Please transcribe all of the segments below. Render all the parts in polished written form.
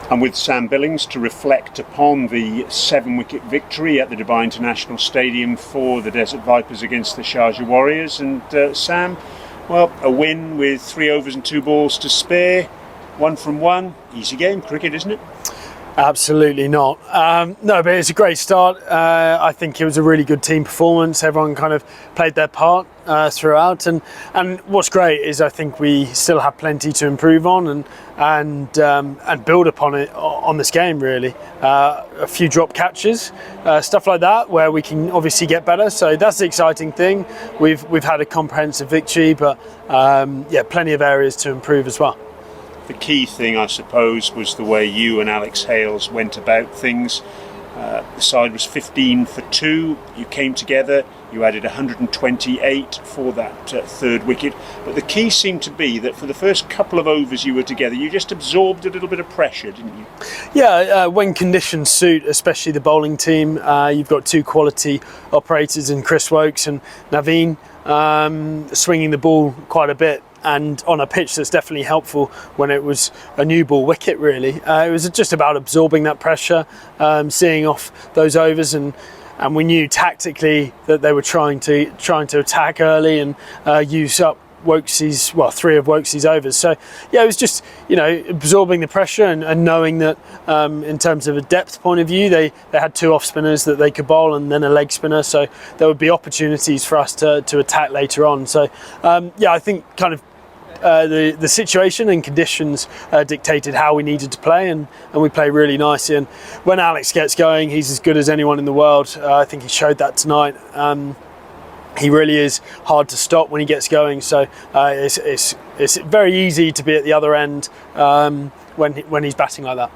I'm with Sam Billings to reflect upon the 7-wicket victory at the Dubai International Stadium for the Desert Vipers against the Sharjah Warriors. And Sam, well, a win with 3 overs and 2 balls to spare, 1 from 1. Easy game, cricket, isn't it? Absolutely not. No, but it's a great start. I think it was a really good team performance. Everyone kind of played their part throughout, and what's great is I think we still have plenty to improve on and build upon it on this game. Really, a few drop catches, stuff like that, where we can obviously get better. So that's the exciting thing. We've had a comprehensive victory, but yeah, plenty of areas to improve as well. The key thing, I suppose, was the way you and Alex Hales went about things. The side was 15 for 2. You came together, you added 128 for that 3rd wicket. But the key seemed to be that for the first couple of overs you were together, you just absorbed a little bit of pressure, didn't you? Yeah, when conditions suit, especially the bowling team, you've got 2 quality operators in Chris Wokes and Naveen, swinging the ball quite a bit. And on a pitch that's definitely helpful when it was a new ball wicket, really. It was just about absorbing that pressure, seeing off those overs, and we knew tactically that they were trying to attack early and use up Wokesy's, 3 of Wokesy's overs. So yeah, it was just, absorbing the pressure and knowing that in terms of a depth point of view, they had 2 off spinners that they could bowl and then a leg spinner, so there would be opportunities for us to attack later on. So yeah, I think kind of the situation and conditions dictated how we needed to play, and we play really nicely. And when Alex gets going, he's as good as anyone in the world. I think he showed that tonight. He really is hard to stop when he gets going. So it's very easy to be at the other end when he's batting like that.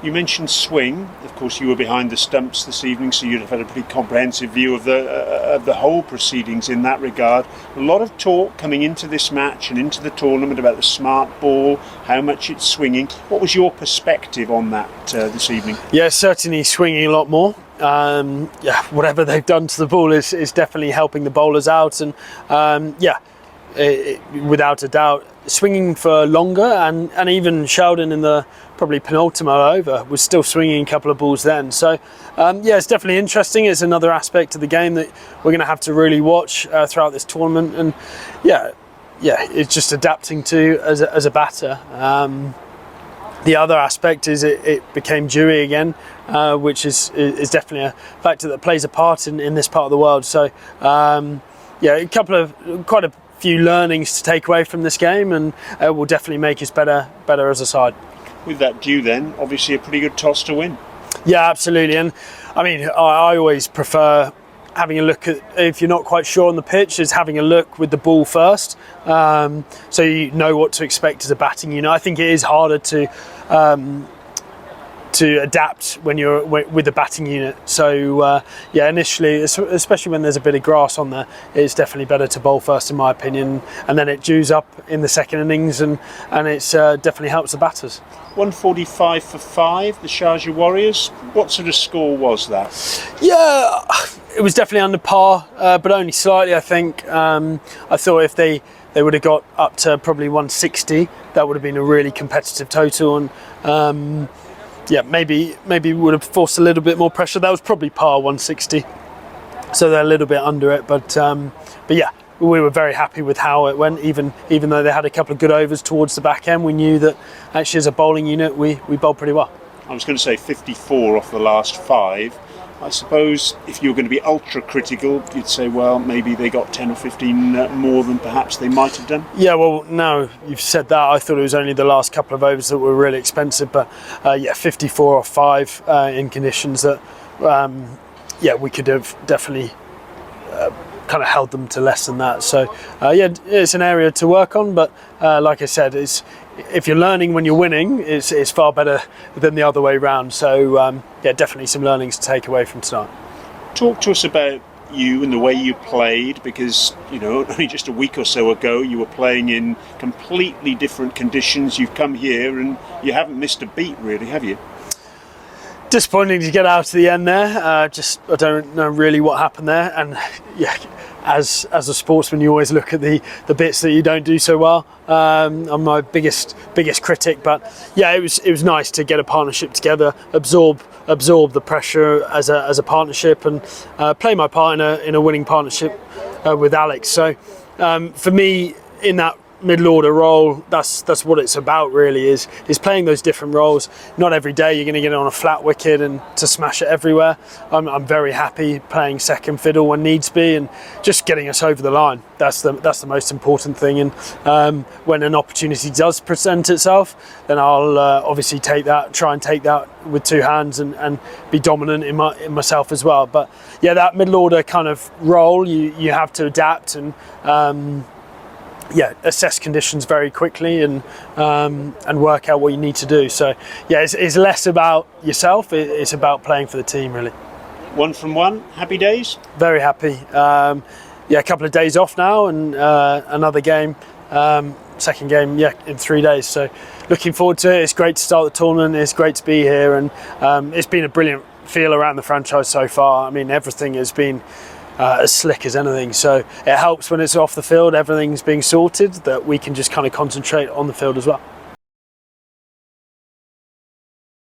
You mentioned swing. Of course, you were behind the stumps this evening, so you'd have had a pretty comprehensive view of the whole proceedings in that regard. A lot of talk coming into this match and into the tournament about the smart ball, how much it's swinging. What was your perspective on that this evening? Yeah, certainly swinging a lot more. Yeah, whatever they've done to the ball is definitely helping the bowlers out, and yeah, without a doubt, swinging for longer, and even Sheldon in the probably penultimate over was still swinging a couple of balls then. So yeah, it's definitely interesting. It's another aspect of the game that we're going to have to really watch throughout this tournament, and yeah, it's just adapting to as a batter. The other aspect is it became dewy again, which is definitely a factor that plays a part in this part of the world. So yeah, quite a few learnings to take away from this game, and will definitely make us better as a side. With that dew then, obviously a pretty good toss to win. Yeah, absolutely. And I mean, I always prefer having a look at, if you're not quite sure on the pitch, is having a look with the ball first, so you know what to expect as a batting. I think it is harder to adapt when you're with the batting unit. So yeah, initially, especially when there's a bit of grass on there, it's definitely better to bowl first, in my opinion, and then it dews up in the second innings, and it's definitely helps the batters. 145 for 5, the Sharjah Warriors. What sort of score was that? Yeah, it was definitely under par, but only slightly, I think. I thought if they would have got up to probably 160, that would have been a really competitive total, and yeah, maybe would have forced a little bit more pressure. That was probably par 160, so they're a little bit under it. But yeah, we were very happy with how it went. Even though they had a couple of good overs towards the back end, we knew that actually as a bowling unit, we bowled pretty well. I was going to say 54 off the last 5. I suppose if you were going to be ultra critical, you'd say, well, maybe they got 10 or 15 more than perhaps they might have done. Yeah, well, now you've said that, I thought it was only the last couple of overs that were really expensive, but yeah, 54 off 5 in conditions that, yeah, we could have definitely kind of held them to less than that. So yeah, it's an area to work on, but like I said, if you're learning when you're winning, it's far better than the other way round. So yeah, definitely some learnings to take away from tonight. Talk to us about you and the way you played, because only just a week or so ago you were playing in completely different conditions. You've come here and you haven't missed a beat, really, have you? Disappointing to get out to the end there. I don't know really what happened there, and yeah, as a sportsman, you always look at the bits that you don't do so well. I'm my biggest critic, but yeah, it was nice to get a partnership together, absorb the pressure as a partnership, and play my part in a winning partnership with Alex. So for me, in that middle order role, that's what it's about really, is playing those different roles. Not every day you're going to get on a flat wicket and to smash it everywhere. I'm very happy playing second fiddle when needs be, and just getting us over the line. That's the most important thing. And when an opportunity does present itself, then I'll obviously try and take that with two hands, and be dominant in myself as well. But yeah, that middle order kind of role, you have to adapt and assess conditions very quickly, and work out what you need to do. So yeah, it's less about yourself, it's about playing for the team really. 1 from 1, happy days? Very happy. A couple of days off now, and another game, second game in 3 days, so looking forward to it. It's great to start the tournament, it's great to be here, and it's been a brilliant feel around the franchise so far. I mean, everything has been as slick as anything, so it helps when it's off the field, everything's being sorted, that we can just kind of concentrate on the field as well.